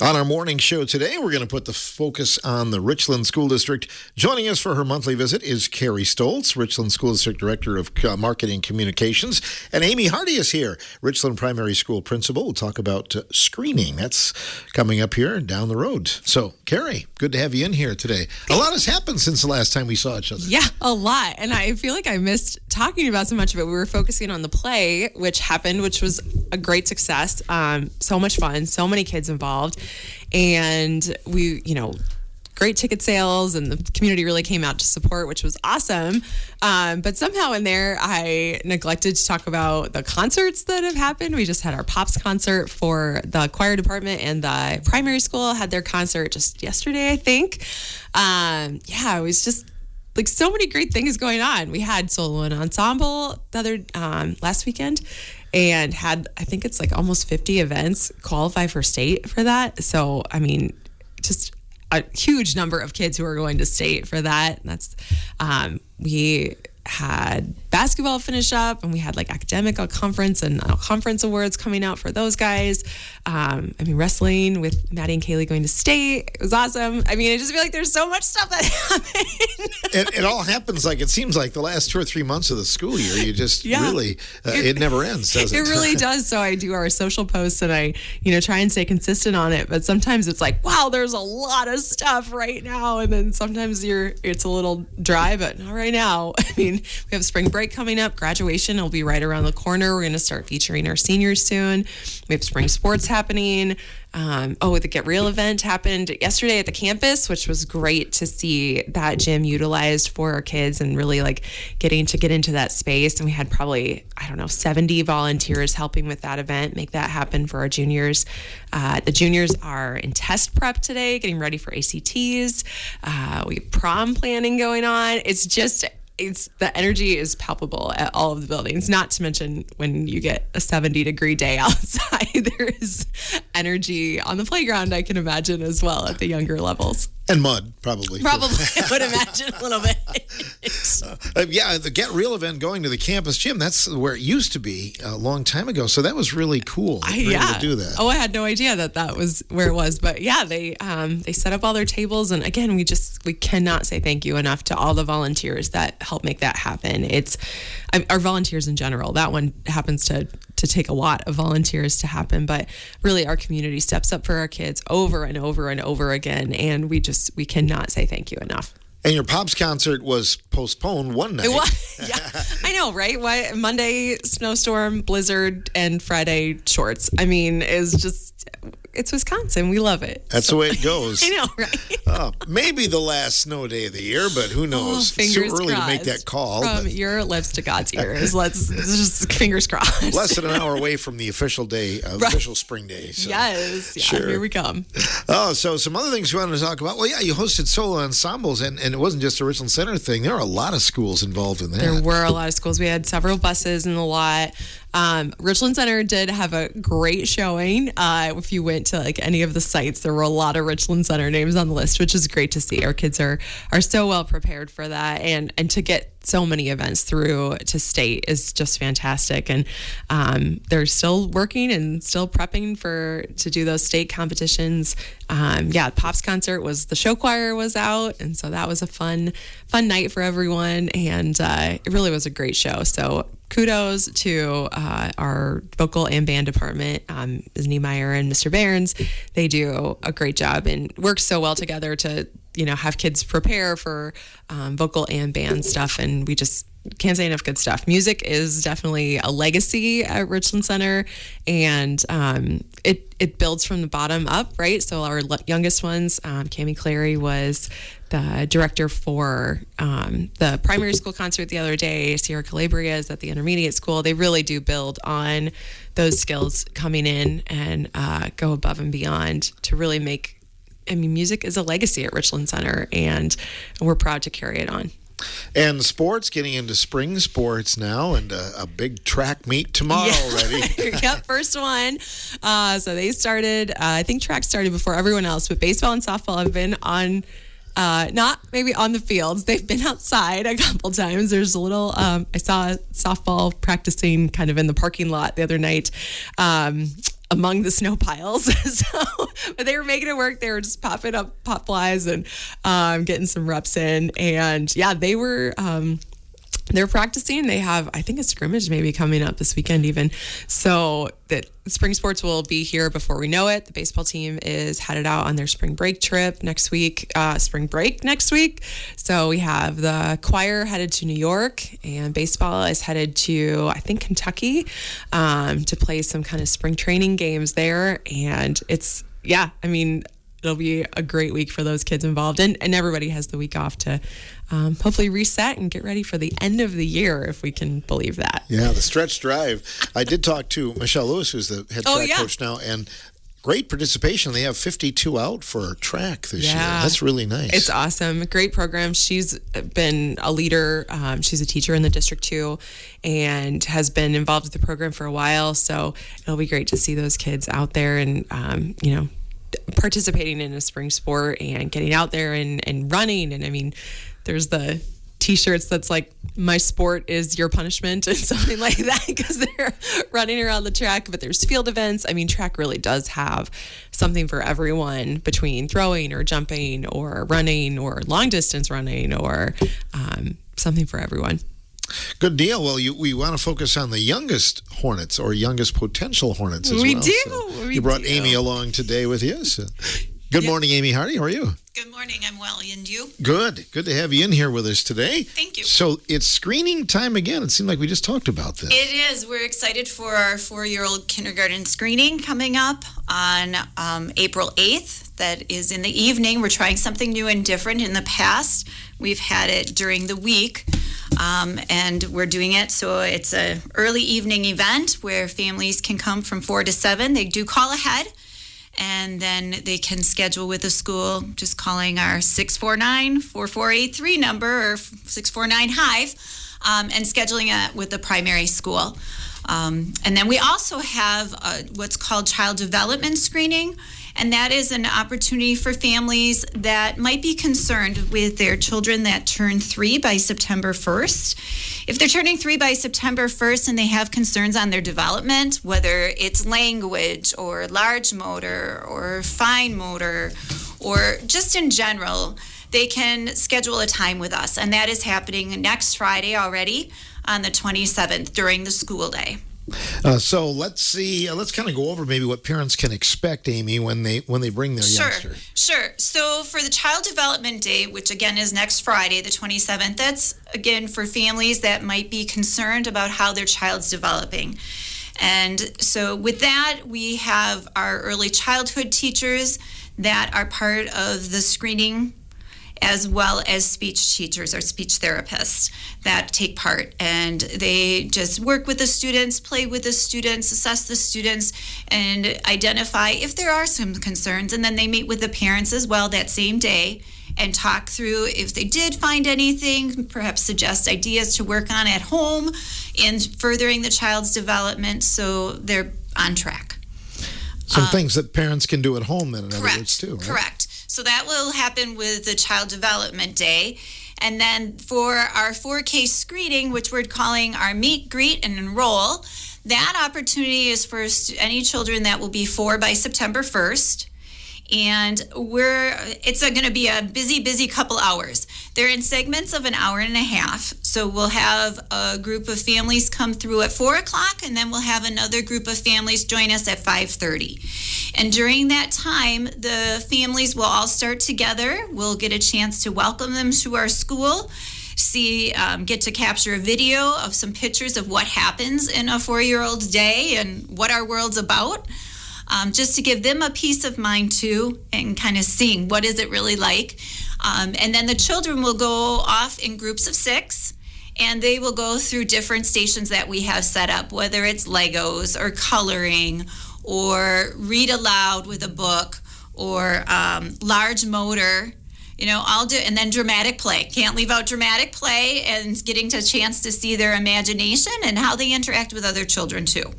On our morning show today, we're going to put the focus on the Richland School District. Joining us for her monthly visit is Cari Stoltz, Richland School District Director of Marketing and Communications. And Amy Hardy is here, Richland Primary School Principal. We'll talk about screening. That's coming up here down the road. So, Cari, good to have you in here today. A lot has happened since the last time we saw each other. Yeah, a lot. And I feel like I missed talking about so much of it. We were focusing on the play, which happened, which was a great success. So much fun, so many kids involved. And we, great ticket sales, and the community really came out to support, which was awesome. But somehow in there, I neglected to talk about the concerts that have happened. We just had our Pops concert for the choir department, and the primary school had their concert just yesterday, I think. It was just like so many great things going on. We had solo and ensemble the other last weekend, and had, I think it's like almost 50 events qualify for state for that. So, just a huge number of kids who are going to state for that. And that's, we had basketball finish up, and we had like academic conference and conference awards coming out for those guys. Wrestling with Maddie and Kaylee going to state. It was awesome. I just feel like there's so much stuff that happened. It all happens it seems like the last 2 or 3 months of the school year. You just really, it never ends, does it? It really does. So I do our social posts, and I, try and stay consistent on it. But sometimes it's like, wow, there's a lot of stuff right now. And then sometimes it's a little dry, but not right now. We have spring break coming up. Graduation will be right around the corner. We're going to start featuring our seniors soon. We have spring sports happening. The Get Real event happened yesterday at the campus, which was great to see that gym utilized for our kids and really getting to get into that space. And we had probably, 70 volunteers helping with that event, make that happen for our juniors. The juniors are in test prep today, getting ready for ACTs. We have prom planning going on. The energy is palpable at all of the buildings, not to mention when you get a 70-degree day outside, there is energy on the playground, I can imagine, as well at the younger levels. And mud, probably. Probably, I would imagine a little bit. The Get Real event going to the campus gym, that's where it used to be a long time ago. So that was really cool to do that. Oh, I had no idea that was where it was. But yeah, they set up all their tables. And again, we cannot say thank you enough to all the volunteers that help make that happen. It's our volunteers in general. That one happens to take a lot of volunteers to happen, but really our community steps up for our kids over and over and over again, and we cannot say thank you enough. And your Pops concert was postponed one night. It was, yeah. I know, right? Why Monday snowstorm, blizzard, and Friday shorts. It's Wisconsin. We love it. That's the way it goes. I know, right? Maybe the last snow day of the year, but who knows? It's too early to make that call. From your lips to God's ears. Let's just fingers crossed. Less than an hour away from the official day, official spring day. So. Yes. Yeah, sure. Here we come. Oh, so some other things we wanted to talk about. Well, yeah, you hosted solo ensembles, and it wasn't just a Richland Center thing. There are a lot of schools involved in that. There were a lot of schools. We had several buses in the lot. Richland Center did have a great showing. If you went to any of the sites, there were a lot of Richland Center names on the list, which is great to see. Our kids are so well prepared for that, and to get so many events through to state is just fantastic. And they're still working and still prepping to do those state competitions. Pops concert the show choir was out, and so that was a fun night for everyone, and it really was a great show. So kudos to our vocal and band department, Ms. Niemeyer and Mr. Barnes. They do a great job and work so well together to have kids prepare for vocal and band stuff, and we just can't say enough good stuff. Music is definitely a legacy at Richland Center, and it builds from the bottom up, right? So our youngest ones, Cami Clary was the director for the primary school concert the other day. Sierra Calabria is at the intermediate school. They really do build on those skills coming in and go above and beyond to really make. Music is a legacy at Richland Center, and we're proud to carry it on. And sports, getting into spring sports now, and a big track meet tomorrow already. Yep, first one. So they started, I think track started before everyone else, but baseball and softball have been on, not maybe on the fields. They've been outside a couple times. There's a little, I saw softball practicing kind of in the parking lot the other night. among the snow piles. But they were making it work. They were just popping up pop flies and getting some reps in. And yeah, they're practicing. They have, I think, a scrimmage maybe coming up this weekend even. So that spring sports will be here before we know it. The baseball team is headed out on their spring break trip next week, spring break next week. So we have the choir headed to New York, and baseball is headed to, I think, Kentucky to play some kind of spring training games there. And it'll be a great week for those kids involved. And everybody has the week off to hopefully reset and get ready for the end of the year, if we can believe that. Yeah, the stretch drive. I did talk to Michelle Lewis, who's the head track coach now, and great participation. They have 52 out for track this year. That's really nice. It's awesome. Great program. She's been a leader. She's a teacher in the district too, and has been involved with the program for a while. So it'll be great to see those kids out there and, participating in a spring sport and getting out there and running. And I mean, there's the t-shirts that's like, my sport is your punishment, and something like that, because they're running around the track. But there's field events. I mean, track really does have something for everyone, between throwing or jumping or running or long distance running, or something for everyone. Good deal. Well, we want to focus on the youngest Hornets, or youngest potential Hornets as well. We do. So you brought Amy along today with you. So. Good morning, Amy Hardy. How are you? Good morning. I'm well. And you? Good. Good to have you in here with us today. Thank you. So it's screening time again. It seemed like we just talked about this. It is. We're excited for our 4-year-old kindergarten screening coming up on April 8th. That is in the evening. We're trying something new and different. In the past, we've had it during the week. And we're doing it, so it's an early evening event where families can come from 4 to 7. They do call ahead, and then they can schedule with the school, just calling our 649-4483 number, or 649-HIVE, and scheduling it with the primary school. And then we also have what's called child development screening, and that is an opportunity for families that might be concerned with their children that turn 3 by September 1st. If they're turning 3 by September 1st and they have concerns on their development, whether it's language or large motor or fine motor or just in general, they can schedule a time with us. And that is happening next Friday already on the 27th during the school day. So let's see. Let's kind of go over maybe what parents can expect, Amy, when they bring their youngster. Sure. So for the Child Development Day, which again is next Friday, the 27th, that's again for families that might be concerned about how their child's developing. And so with that, we have our early childhood teachers that are part of the screening, as well as speech teachers or speech therapists that take part. And they just work with the students, play with the students, assess the students, and identify if there are some concerns. And then they meet with the parents as well that same day and talk through if they did find anything, perhaps suggest ideas to work on at home in furthering the child's development so they're on track. Some things that parents can do at home then, in other words, too, right? Correct. So that will happen with the Child Development Day. And then for our 4K screening, which we're calling our Meet, Greet, and Enroll, that opportunity is for any children that will be 4 by September 1st. And it's going to be a busy couple hours. They're in segments of an hour and a half. So we'll have a group of families come through at 4 o'clock, and then we'll have another group of families join us at 5:30. And during that time, the families will all start together. We'll get a chance to welcome them to our school, get to capture a video of some pictures of what happens in a 4-year-old's day and what our world's about. Just to give them a peace of mind too, and kind of seeing what is it really like. And then the children will go off in groups of 6, and they will go through different stations that we have set up, whether it's Legos or coloring or read aloud with a book or large motor. I'll do, and then dramatic play. Can't leave out dramatic play and getting a chance to see their imagination and how they interact with other children too.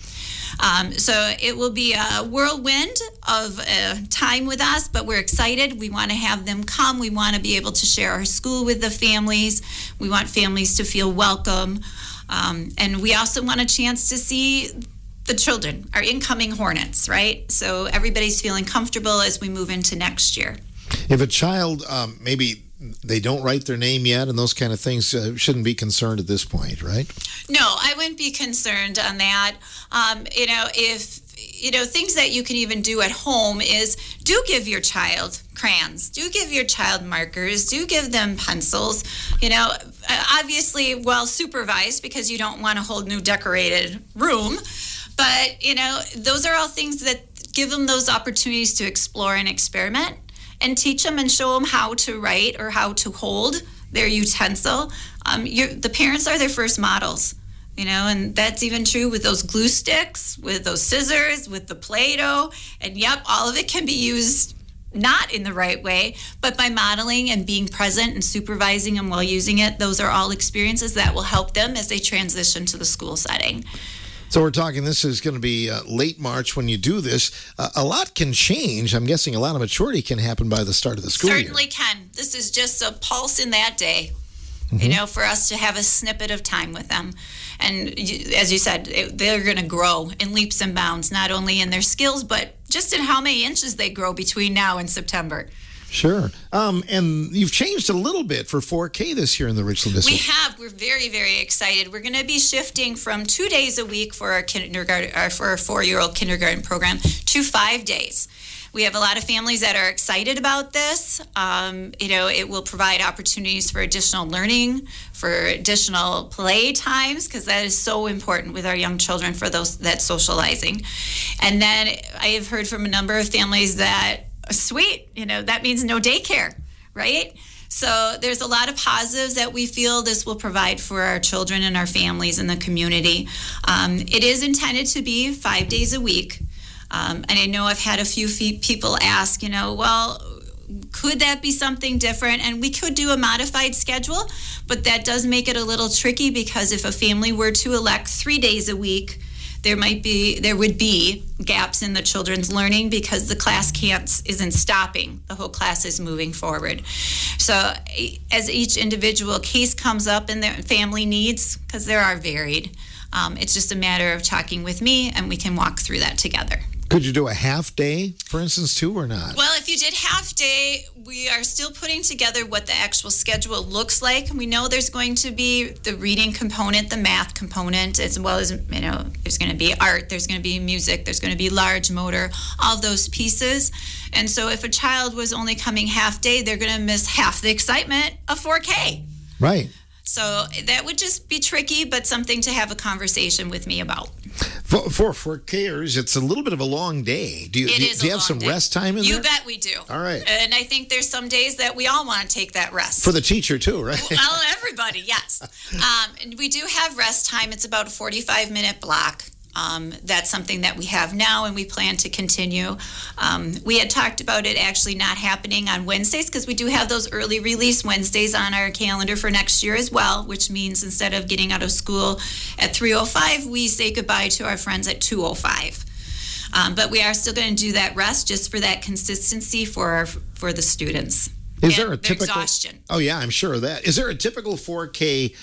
So it will be a whirlwind of time with us, but we're excited. We want to have them come. We want to be able to share our school with the families. We want families to feel welcome. And we also want a chance to see the children, our incoming Hornets, right? So everybody's feeling comfortable as we move into next year. If a child, maybe they don't write their name yet and those kind of things, shouldn't be concerned at this point, right? No, I wouldn't be concerned on that. Things that you can even do at home is do give your child crayons, do give your child markers, do give them pencils, obviously well supervised because you don't want a whole new decorated room. But, those are all things that give them those opportunities to explore and experiment and teach them and show them how to write or how to hold their utensil. The parents are their first models. And that's even true with those glue sticks, with those scissors, with the Play-Doh. And yep, all of it can be used not in the right way, but by modeling and being present and supervising them while using it, those are all experiences that will help them as they transition to the school setting. So we're talking, this is going to be late March when you do this. A lot can change. I'm guessing a lot of maturity can happen by the start of the school year. Certainly can. This is just a pulse in that day, for us to have a snippet of time with them. And as you said, they're going to grow in leaps and bounds, not only in their skills, but just in how many inches they grow between now and September. Sure. And you've changed a little bit for 4K this year in the Richland District. We have. We're very, very excited. We're going to be shifting from 2 days a week for our kindergarten, or for our 4-year-old kindergarten program to 5 days. We have a lot of families that are excited about this. It will provide opportunities for additional learning, for additional play times, because that is so important with our young children for that socializing. And then I have heard from a number of families that, sweet, that means no daycare, right? So there's a lot of positives that we feel this will provide for our children and our families in the community. It is intended to be 5 days a week. And I know I've had a few people ask, well, could that be something different? And we could do a modified schedule, but that does make it a little tricky because if a family were to elect 3 days a week, there would be gaps in the children's learning because the class isn't stopping. The whole class is moving forward. So as each individual case comes up and their family needs, because there are varied, it's just a matter of talking with me and we can walk through that together. Could you do a half day, for instance, too, or not? Well, if you did half day, we are still putting together what the actual schedule looks like. We know there's going to be the reading component, the math component, as well as, there's going to be art, there's going to be music, there's going to be large motor, all those pieces. And so if a child was only coming half day, they're going to miss half the excitement of 4K. Right. So that would just be tricky, but something to have a conversation with me about. For 4Kers, it's a little bit of a long day. Do you have some rest time in there? You bet we do. All right. And I think there's some days that we all want to take that rest. For the teacher, too, right? Well, everybody, yes. And we do have rest time. It's about a 45-minute block. That's something that we have now and we plan to continue. We had talked about it actually not happening on Wednesdays because we do have those early release Wednesdays on our calendar for next year as well, which means instead of getting out of school at 3:05, we say goodbye to our friends at 2:05. But we are still going to do that rest just for that consistency for the students. Is there a typical exhaustion? Oh yeah, I'm sure of that. Is there a typical 4K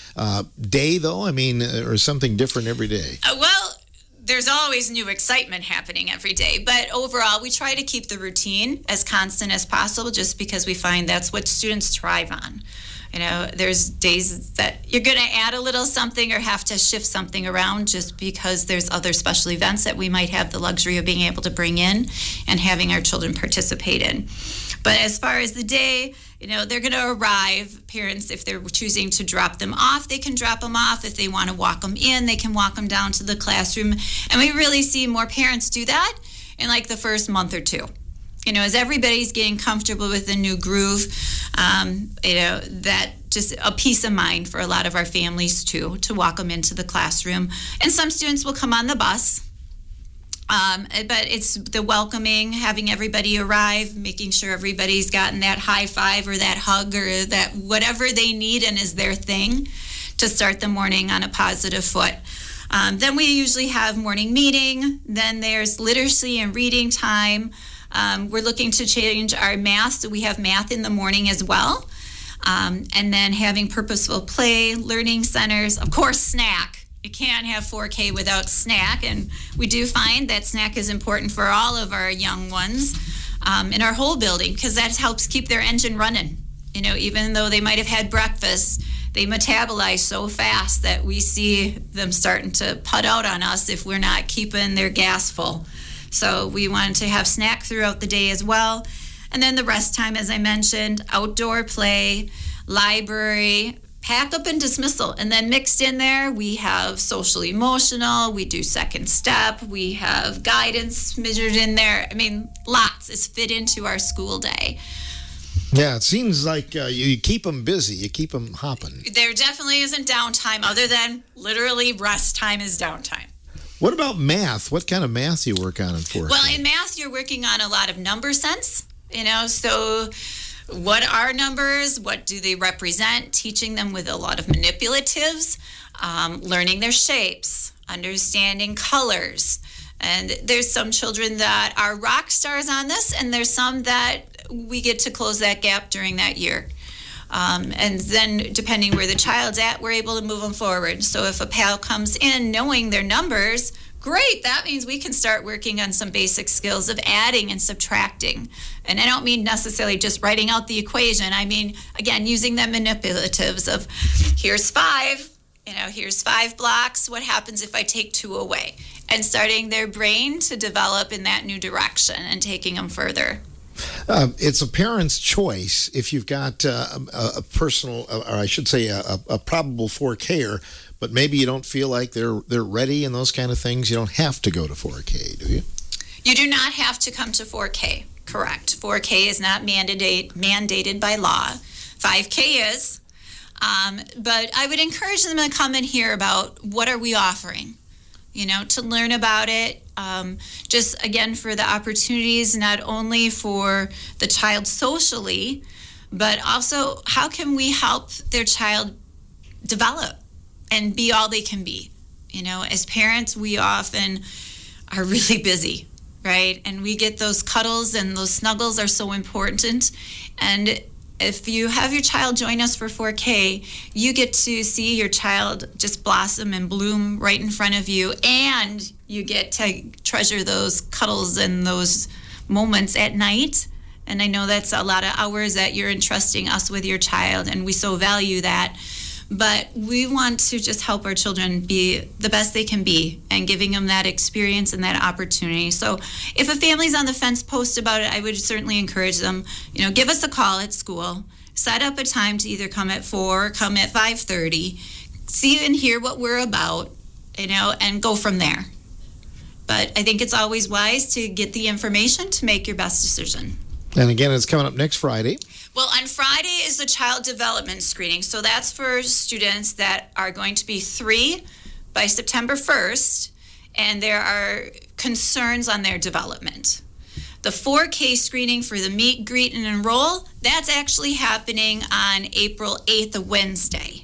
day though? I mean, or something different every day? Well, there's always new excitement happening every day, but overall we try to keep the routine as constant as possible just because we find that's what students thrive on. There's days that you're going to add a little something or have to shift something around just because there's other special events that we might have the luxury of being able to bring in and having our children participate in. But as far as the day, they're going to arrive. Parents, if they're choosing to drop them off, they can drop them off. If they want to walk them in, they can walk them down to the classroom. And we really see more parents do that in like the first month or two. As everybody's getting comfortable with the new groove, that just a peace of mind for a lot of our families too, to walk them into the classroom. And some students will come on the bus. But it's the welcoming, having everybody arrive, making sure everybody's gotten that high five or that hug or that whatever they need and is their thing to start the morning on a positive foot. Then we usually have morning meeting. Then there's literacy and reading time. We're looking to change our math, so we have math in the morning as well. And then having purposeful play, learning centers, of course, snack. You can't have 4K without snack, and we do find that snack is important for all of our young ones in our whole building, because that helps keep their engine running. Even though they might have had breakfast, they metabolize so fast that we see them starting to put out on us if we're not keeping their gas full. So we want to have snack throughout the day as well. And then the rest time, as I mentioned, outdoor play, library, pack up and dismissal. And then mixed in there, we have social emotional, we do second step, we have guidance measured in there. I mean, lots is fit into our school day. Yeah, it seems like you keep them busy. You keep them hopping. There definitely isn't downtime other than literally rest time is downtime. What about math? What kind of math do you work on in 4K? Well, in math, you're working on a lot of number sense, so what are numbers? What do they represent? Teaching them with a lot of manipulatives, learning their shapes, understanding colors. And there's some children that are rock stars on this, and there's some that we get to close that gap during that year. And then depending where the child's at, we're able to move them forward. So if a pal comes in knowing their numbers, great, that means we can start working on some basic skills of adding and subtracting. And I don't mean necessarily just writing out the equation. I mean, again, using the manipulatives of here's 5, here's 5 blocks. What happens if I take 2 away? And starting their brain to develop in that new direction and taking them further. It's a parent's choice if you've got a personal, or I should say a probable 4K-er, but maybe you don't feel like they're ready and those kind of things. You don't have to go to 4K, do you? You do not have to come to 4K, correct. 4K is not mandated by law. 5K is. But I would encourage them to come and hear about what are we offering, to learn about it. Just again for the opportunities, not only for the child socially, but also how can we help their child develop and be all they can be. As parents, we often are really busy, right? And we get those cuddles, and those snuggles are so important. And if you have your child join us for 4K, you get to see your child just blossom and bloom right in front of you, and you get to treasure those cuddles and those moments at night. And I know that's a lot of hours that you're entrusting us with your child, and we so value that. But we want to just help our children be the best they can be and giving them that experience and that opportunity. So if a family's on the fence post about it, I would certainly encourage them, give us a call at school, set up a time to either come at 4 or come at 5:30, see and hear what we're about, and go from there. But I think it's always wise to get the information to make your best decision. And again, it's coming up next Friday. Well, on Friday is the child development screening. So that's for students that are going to be 3 by September 1st, and there are concerns on their development. The 4K screening for the meet, greet, and enroll, that's actually happening on April 8th, a Wednesday.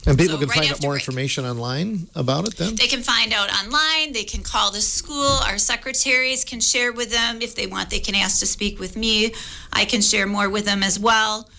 And people can find out more information online about it then? They can find out online. They can call the school. Our secretaries can share with them. If they want, they can ask to speak with me. I can share more with them as well.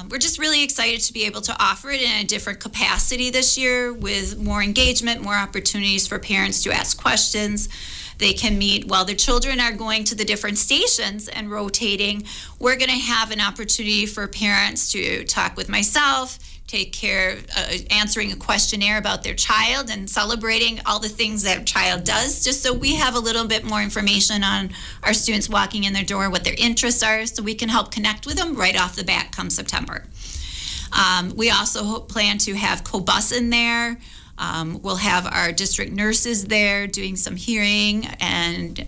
We're just really excited to be able to offer it in a different capacity this year with more engagement, more opportunities for parents to ask questions. They can meet while their children are going to the different stations and rotating. We're going to have an opportunity for parents to talk with myself, take care of answering a questionnaire about their child and celebrating all the things that a child does, just so we have a little bit more information on our students walking in their door, what their interests are, so we can help connect with them right off the bat come September. We also plan to have co-bus in there. We'll have our district nurses there doing some hearing and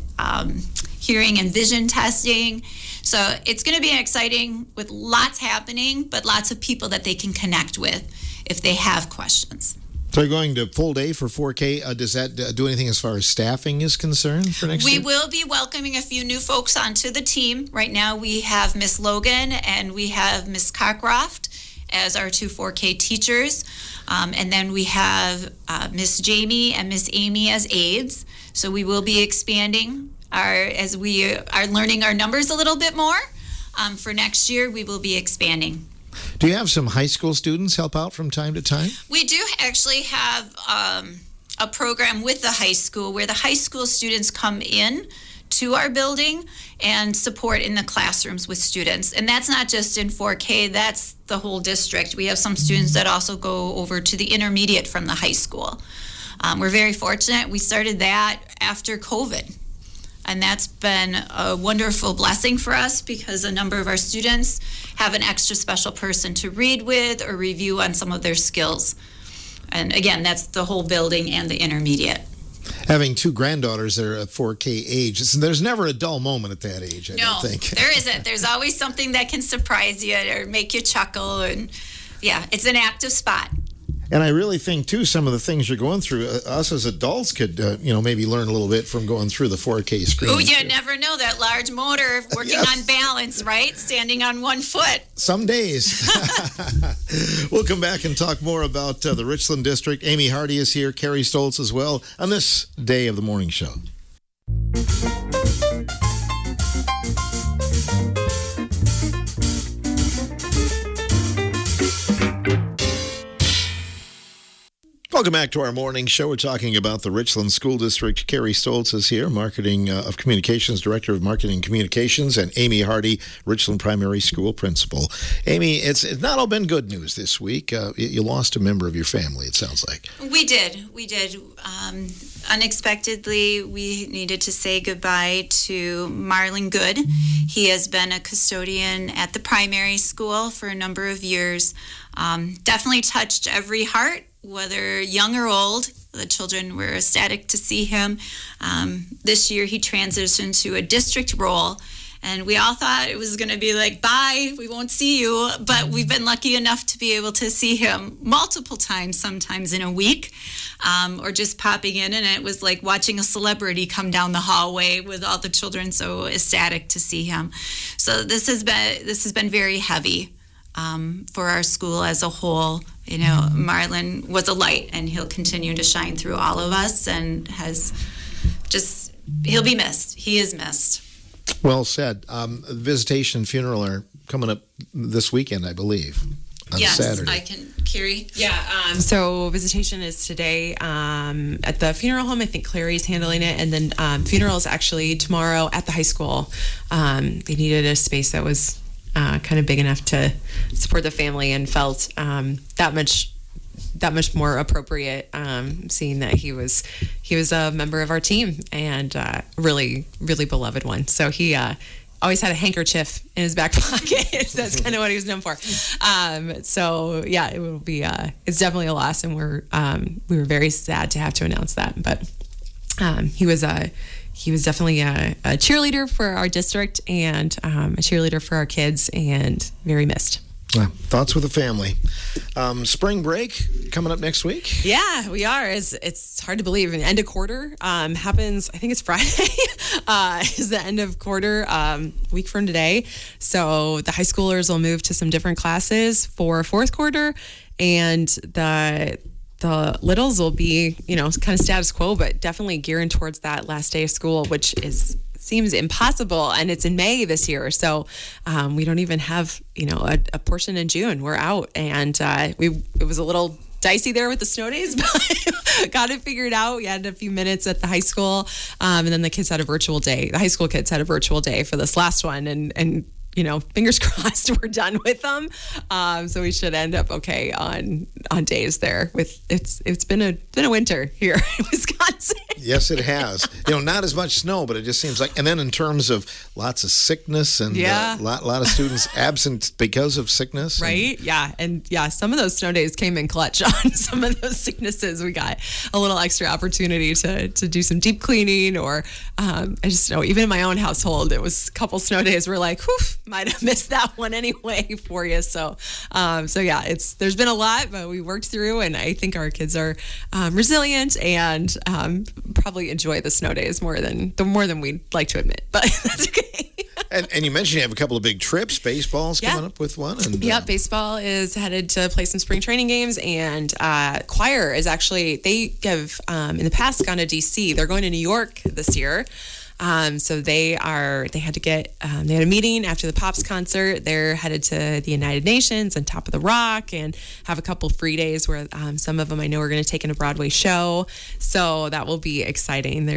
vision testing. So it's going to be exciting with lots happening, but lots of people that they can connect with if they have questions. So you're going to full day for 4K. Does that do anything as far as staffing is concerned for next year? We will be welcoming a few new folks onto the team. Right now we have Miss Logan and we have Miss Cockcroft as our 2 4K teachers. And then we have Miss Jamie and Miss Amy as aides. So we will be expanding as we are learning our numbers a little bit more. For next year, we will be expanding. Do you have some high school students help out from time to time? We do actually have a program with the high school where the high school students come in to our building and support in the classrooms with students. And that's not just in 4K, that's the whole district. We have some students that also go over to the intermediate from the high school. We're very fortunate. We started that after COVID. And that's been a wonderful blessing for us because a number of our students have an extra special person to read with or review on some of their skills. And again, that's the whole building and the intermediate. Having two granddaughters that are at 4K age, there's never a dull moment at that age, I don't think. There isn't. There's always something that can surprise you or make you chuckle. And yeah, it's an active spot. And I really think, too, some of the things you're going through, us as adults could, maybe learn a little bit from going through the 4K screen. Oh, you never know. That large motor working on balance, right? Standing on one foot. Some days. We'll come back and talk more about the Richland District. Amy Hardy is here, Cari Stoltz as well, on this day of the morning show. Welcome back to our morning show. We're talking about the Richland School District. Cari Stoltz is here, Marketing of Communications, Director of Marketing Communications, and Amy Hardy, Richland Primary School Principal. Amy, it's not all been good news this week. You lost a member of your family, it sounds like. We did. Unexpectedly, we needed to say goodbye to Marlon Good. He has been a custodian at the primary school for a number of years. Definitely touched every heart, whether young or old. The children were ecstatic to see him. This year he transitioned to a district role, and we all thought it was going to be like, bye, we won't see you. But we've been lucky enough to be able to see him multiple times, sometimes in a week, or just popping in. And it was like watching a celebrity come down the hallway with all the children so ecstatic to see him. So this has been very heavy for our school as a whole. You know, Marlon was a light, and he'll continue to shine through all of us, and he'll be missed. He is missed. Well said. Visitation funeral are coming up this weekend, I believe, on Saturday. Yes, I can, Cari. Yeah, so visitation is today at the funeral home. I think Clary's handling it. And then funeral is actually tomorrow at the high school. They needed a space that was kind of big enough to support the family, and felt that much more appropriate, seeing that he was a member of our team, and really beloved one. So he always had a handkerchief in his back pocket. That's kind of what he was known for. So yeah, it will be it's definitely a loss, and we were very sad to have to announce that. But he was definitely a cheerleader for our district, and a cheerleader for our kids, and very missed. Thoughts with the family. Spring break coming up next week? Yeah, we are. It's hard to believe. An end of quarter happens, I think it's Friday, is the end of quarter, week from today. So the high schoolers will move to some different classes for fourth quarter, and the littles will be, kind of status quo, but definitely gearing towards that last day of school, which seems impossible. And it's in May this year. So we don't even have, a portion in June. We're out. And it was a little dicey there with the snow days, but got it figured out. We had a few minutes at the high school. And then the kids had a virtual day. The high school kids had a virtual day for this last one. And fingers crossed we're done with them. So we should end up okay on days there. It's been a winter here in Wisconsin. Yes, it has. Not as much snow, but it just seems like. And then in terms of lots of sickness and a lot of students absent because of sickness. Right. And some of those snow days came in clutch on some of those sicknesses. We got a little extra opportunity to do some deep cleaning, or I just know even in my own household, it was a couple snow days we're like, whew, might have missed that one anyway for you. So yeah, there's been a lot, but we worked through, and I think our kids are resilient, and probably enjoy the snow days more than we'd like to admit, but that's okay. And you mentioned you have a couple of big trips. Baseball's coming up with one. And, baseball is headed to play some spring training games, and choir is actually, they have in the past gone to DC. They're going to New York this year. So they had a meeting after the Pops concert. They're headed to the United Nations and Top of the Rock and have a couple free days where some of them I know are going to take in a Broadway show. So that will be exciting.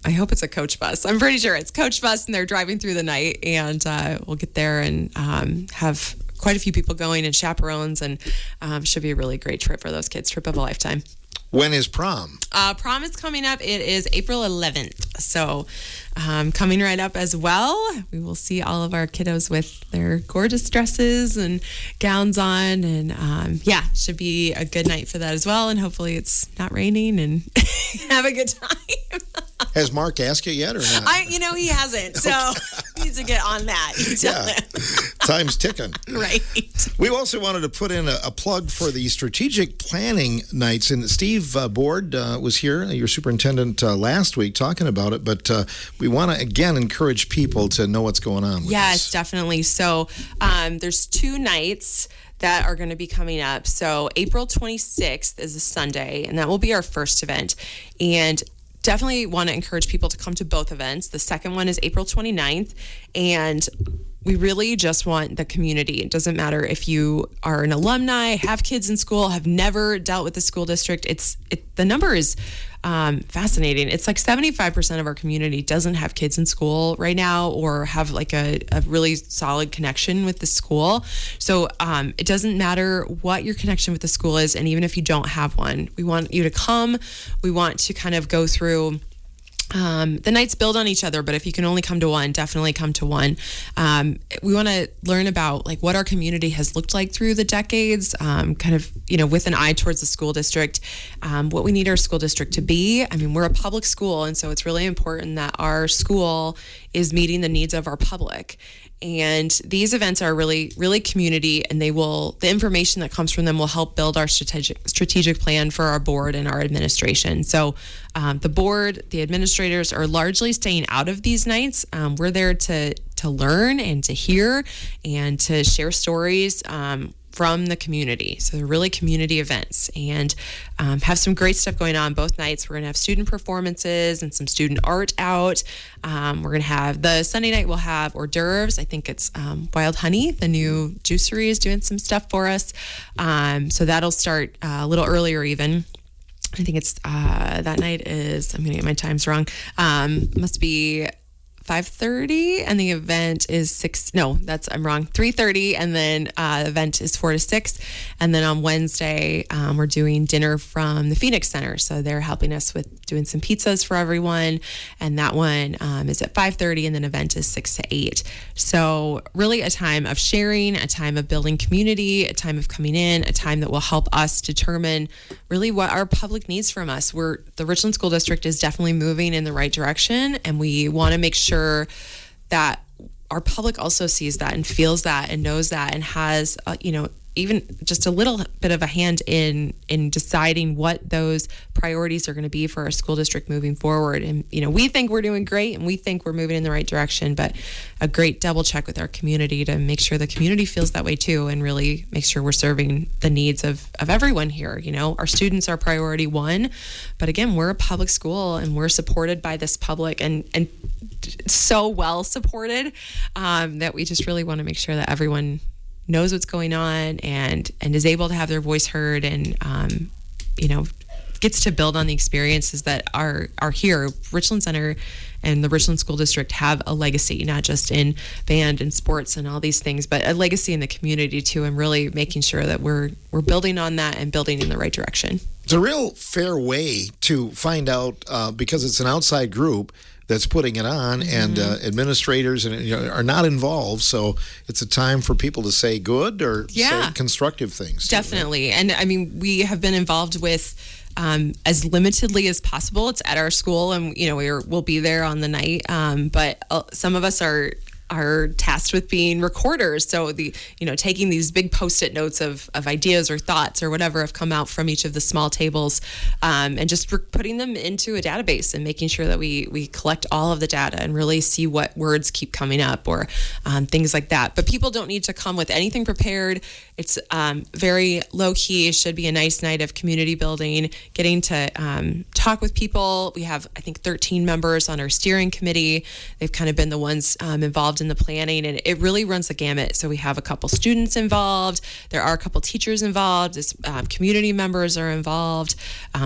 I hope it's a coach bus. I'm pretty sure it's coach bus, and they're driving through the night, and we'll get there and have quite a few people going and chaperones, and should be a really great trip for those kids. Trip of a lifetime. When is prom? Prom is coming up. It is April 11th. So coming right up as well. We will see all of our kiddos with their gorgeous dresses and gowns on. And should be a good night for that as well. And hopefully it's not raining and have a good time. Has Mark asked you yet or not? He hasn't. So needs to get on that. Time's ticking. Right. We also wanted to put in a plug for the strategic planning nights. And Steve Board was here, your superintendent, last week talking about it. But we want to, again, encourage people to know what's going on with Yes, this. definitely. So there's 2 nights that are going to be coming up. So April 26th is a Sunday, and that will be our first event. And definitely want to encourage people to come to both events. The second one is April 29th, and we really just want the community. It doesn't matter if you are an alumni, have kids in school, have never dealt with the school district. The number is fascinating. It's like 75% of our community doesn't have kids in school right now or have like a really solid connection with the school. So it doesn't matter what your connection with the school is. And even if you don't have one, we want you to come. We want to kind of go through the nights build on each other, but if you can only come to one, definitely come to one. We want to learn about like what our community has looked like through the decades, kind of, with an eye towards the school district, what we need our school district to be. I mean, we're a public school, and so it's really important that our school is meeting the needs of our public. And these events are really, really community, and the information that comes from them will help build our strategic plan for our board and our administration. So the board, the administrators are largely staying out of these nights. We're there to learn and to hear and to share stories from the community. So they're really community events, and have some great stuff going on both nights. We're going to have student performances and some student art out. We're going to have the Sunday night, we'll have hors d'oeuvres. I think it's Wild Honey, the new juicery, is doing some stuff for us. So that'll start a little earlier even. I think it's that night is, I'm going to get my times wrong. Must be 5:30, and the event is 3:30, and then the event is 4 to 6, and then on Wednesday we're doing dinner from the Phoenix Center, so they're helping us with doing some pizzas for everyone, and that one is at 5:30, and then event is 6 to 8. So really a time of sharing, a time of building community, a time of coming in, a time that will help us determine really what our public needs from us. The Richland School District is definitely moving in the right direction, and we want to make sure that our public also sees that and feels that and knows that and has, even just a little bit of a hand in deciding what those priorities are going to be for our school district moving forward. And, we think we're doing great and we think we're moving in the right direction, but a great double check with our community to make sure the community feels that way too, and really make sure we're serving the needs of everyone here. Our students are priority one, but again, we're a public school and we're supported by this public and so well supported that we just really want to make sure that everyone knows what's going on and is able to have their voice heard and gets to build on the experiences that are here. Richland Center and the Richland School District have a legacy, not just in band and sports and all these things, but a legacy in the community too, and really making sure that we're building on that and building in the right direction. It's a real fair way to find out, because it's an outside group that's putting it on, and administrators are not involved, so it's a time for people to say good or say constructive things. Definitely. And I mean, we have been involved with as limitedly as possible. It's at our school, and we'll be there on the night, but some of us are are tasked with being recorders. So taking these big Post-it notes of ideas or thoughts or whatever have come out from each of the small tables, and just putting them into a database and making sure that we collect all of the data and really see what words keep coming up or things like that. But people don't need to come with anything prepared. It's very low key. Should be a nice night of community building, getting to talk with people. We have, I think, 13 members on our steering committee. They've kind of been the ones involved in the planning, and it really runs the gamut. So we have a couple students involved. There are a couple teachers involved. Community members are involved.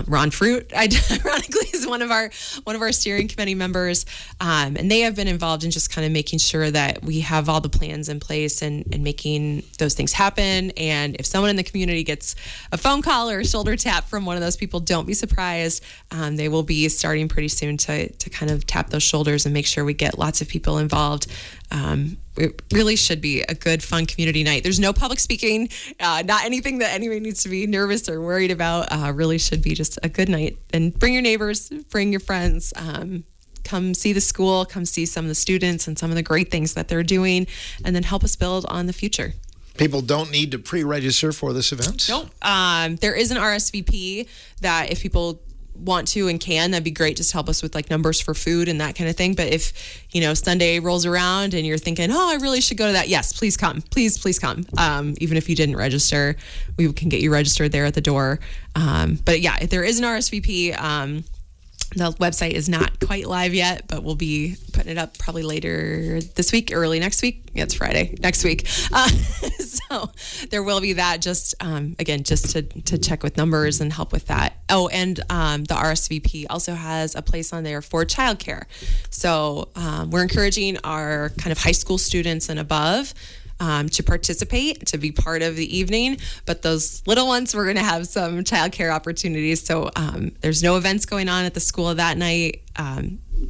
Ron Fruit, ironically, is one of our steering committee members, and they have been involved in just kind of making sure that we have all the plans in place and making those things happen. And if someone in the community gets a phone call or a shoulder tap from one of those people, don't be surprised. They will be starting pretty soon to kind of tap those shoulders and make sure we get lots of people involved. It really should be a good, fun community night. There's no public speaking, not anything that anyone needs to be nervous or worried about. Really should be just a good night. And bring your neighbors, bring your friends. Come see the school, come see some of the students and some of the great things that they're doing, and then help us build on the future. People don't need to pre-register for this event? Nope. There is an RSVP that if people want to and can, that'd be great. Just help us with like numbers for food and that kind of thing. But if, Sunday rolls around and you're thinking, oh, I really should go to that. Yes, please come. Please come. Even if you didn't register, we can get you registered there at the door. But yeah, if there is an RSVP, the website is not quite live yet, but we'll be putting it up probably later this week, early next week. Yeah, it's Friday, next week. So there will be that, just again, just to check with numbers and help with that. Oh, and the RSVP also has a place on there for childcare. So we're encouraging our kind of high school students and above to participate, to be part of the evening. But those little ones, we're going to have some childcare opportunities. So there's no events going on at the school that night.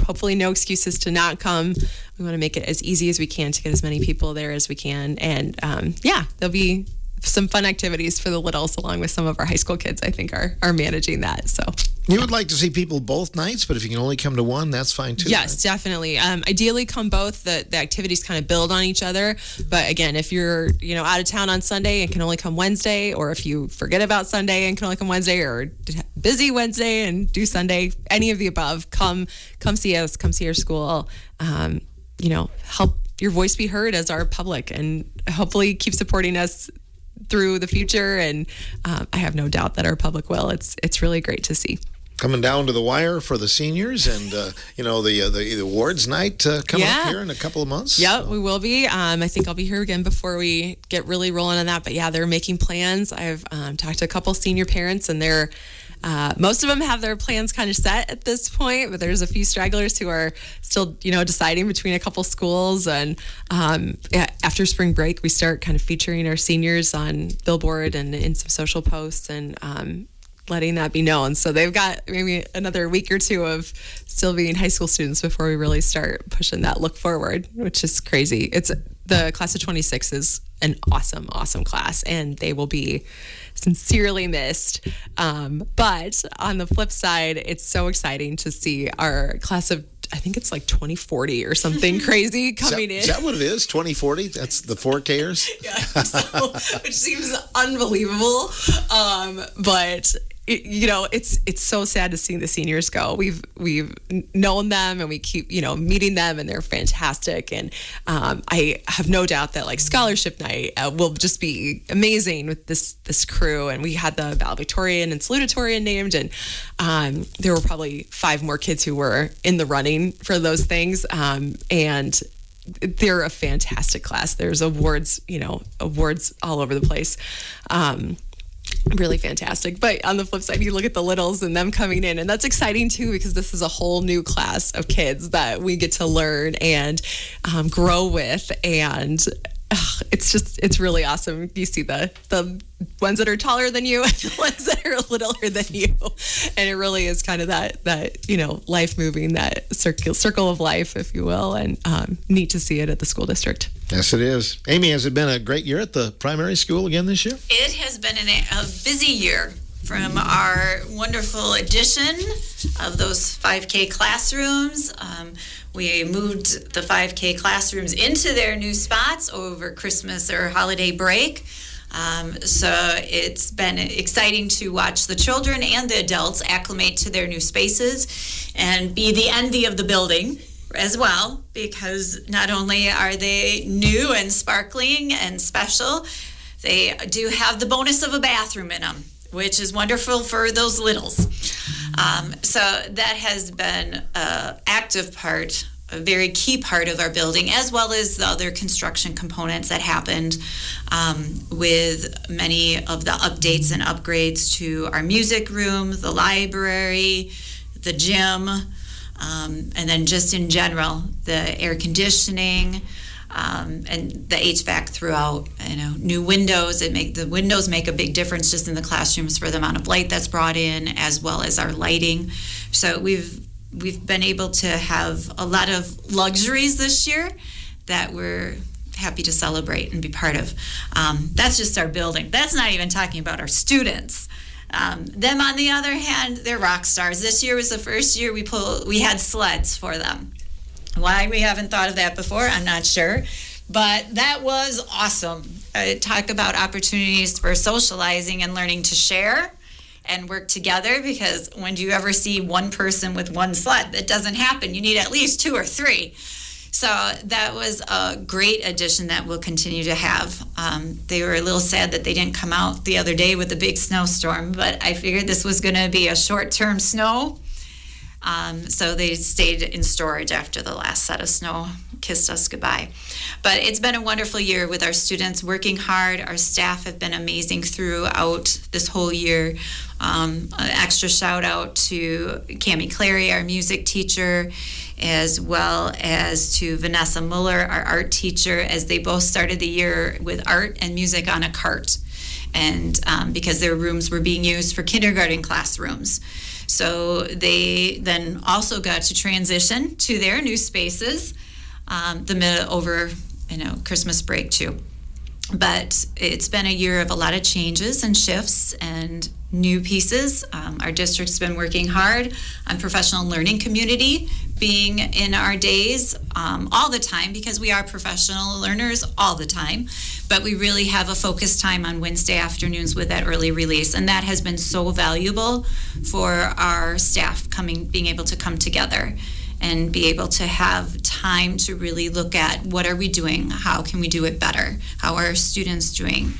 Hopefully no excuses to not come. We want to make it as easy as we can to get as many people there as we can. And there'll be some fun activities for the littles, along with some of our high school kids, I think, are managing that. So you would like to see people both nights, but if you can only come to one, that's fine too. Yes, right? Definitely. Ideally, come both. The activities kind of build on each other. But again, if you're out of town on Sunday and can only come Wednesday, or if you forget about Sunday and can only come Wednesday, or busy Wednesday and do Sunday, any of the above, come see us. Come see our school. Help your voice be heard as our public, and hopefully keep supporting us through the future. And I have no doubt that our public will. It's really great to see. Coming down to the wire for the seniors, and the awards night coming up here in a couple of months. Yeah, we will be. I think I'll be here again before we get really rolling on that. But yeah, they're making plans. I've talked to a couple senior parents, and they're most of them have their plans kind of set at this point, but there's a few stragglers who are still, deciding between a couple schools. And after spring break, we start kind of featuring our seniors on Billboard and in some social posts, and letting that be known. So they've got maybe another week or two of still being high school students before we really start pushing that look forward, which is crazy. It's the class of 26 is an awesome, awesome class, and they will be sincerely missed. But on the flip side, it's so exciting to see our class of, I think it's like 2040 or something crazy coming in. Is that what it is? 2040? That's the 4Kers? Yeah, so, which seems unbelievable. But it's so sad to see the seniors go. We've known them, and we keep meeting them, and they're fantastic. And I have no doubt that like scholarship night will just be amazing with this crew. And we had the valedictorian and salutatorian named, and there were probably 5 more kids who were in the running for those things. And they're a fantastic class. There's awards all over the place. Really fantastic. But on the flip side, you look at the littles and them coming in, and that's exciting too, because this is a whole new class of kids that we get to learn and grow with. And it's really awesome. You see the ones that are taller than you and the ones that are littler than you, and it really is kind of that life moving, that circle of life, if you will. And neat to see it at the school district. Yes, it is. Amy, has it been a great year at the primary school again this year? It has been a busy year from our wonderful addition of those 5K classrooms. We moved the 5K classrooms into their new spots over Christmas or holiday break. So it's been exciting to watch the children and the adults acclimate to their new spaces and be the envy of the building as well, because not only are they new and sparkling and special, they do have the bonus of a bathroom in them, which is wonderful for those littles. So that has been an active part, a very key part of our building, as well as the other construction components that happened with many of the updates and upgrades to our music room, the library, the gym, and then just in general, the air conditioning, and the HVAC throughout. New windows. The windows make a big difference just in the classrooms for the amount of light that's brought in, as well as our lighting. So we've been able to have a lot of luxuries this year that we're happy to celebrate and be part of. That's just our building. That's not even talking about our students. Them, on the other hand, they're rock stars. This year was the first year we had sleds for them. Why we haven't thought of that before, I'm not sure. But that was awesome. Talk about opportunities for socializing and learning to share and work together, because when do you ever see one person with one sled? That doesn't happen. You need at least 2 or 3. So that was a great addition that we'll continue to have. They were a little sad that they didn't come out the other day with a big snowstorm, but I figured this was going to be a short-term snow. So they stayed in storage after the last set of snow kissed us goodbye. But it's been a wonderful year with our students working hard. Our staff have been amazing throughout this whole year. An extra shout out to Cami Clary, our music teacher, as well as to Vanessa Muller, our art teacher, as they both started the year with art and music on a cart. And because their rooms were being used for kindergarten classrooms. So they then also got to transition to their new spaces over Christmas break too. But it's been a year of a lot of changes and shifts and new pieces. Our district's been working hard on professional learning community being in our days all the time, because we are professional learners all the time. But we really have a focused time on Wednesday afternoons with that early release. And that has been so valuable for our staff being able to come together and be able to have time to really look at what are we doing? How can we do it better? How are our students doing?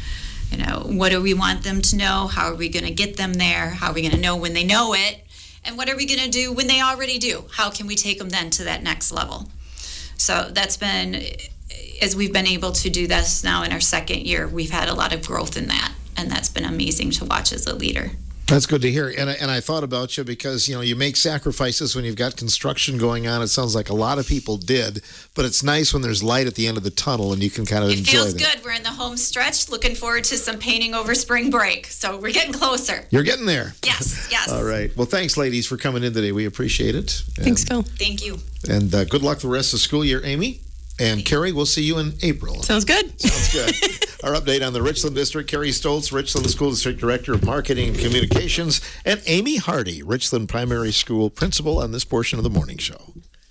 What do we want them to know? How are we going to get them there? How are we going to know when they know it? And what are we going to do when they already do? How can we take them then to that next level? So that's been, as we've been able to do this now in our second year, we've had a lot of growth in that. And that's been amazing to watch as a leader. That's good to hear. And I thought about you because, you make sacrifices when you've got construction going on. It sounds like a lot of people did, but it's nice when there's light at the end of the tunnel and you can kind of enjoy it. It feels good. We're in the home stretch, looking forward to some painting over spring break. So we're getting closer. You're getting there. Yes. All right. Well, thanks, ladies, for coming in today. We appreciate it. Thanks, Phil. Thank you. And good luck the rest of the school year, Amy. And Cari, we'll see you in April. Sounds good. Sounds good. Our update on the Richland District, Cari Stoltz, Richland School District Director of Marketing and Communications, and Amy Hardy, Richland Primary School Principal, on this portion of the morning show.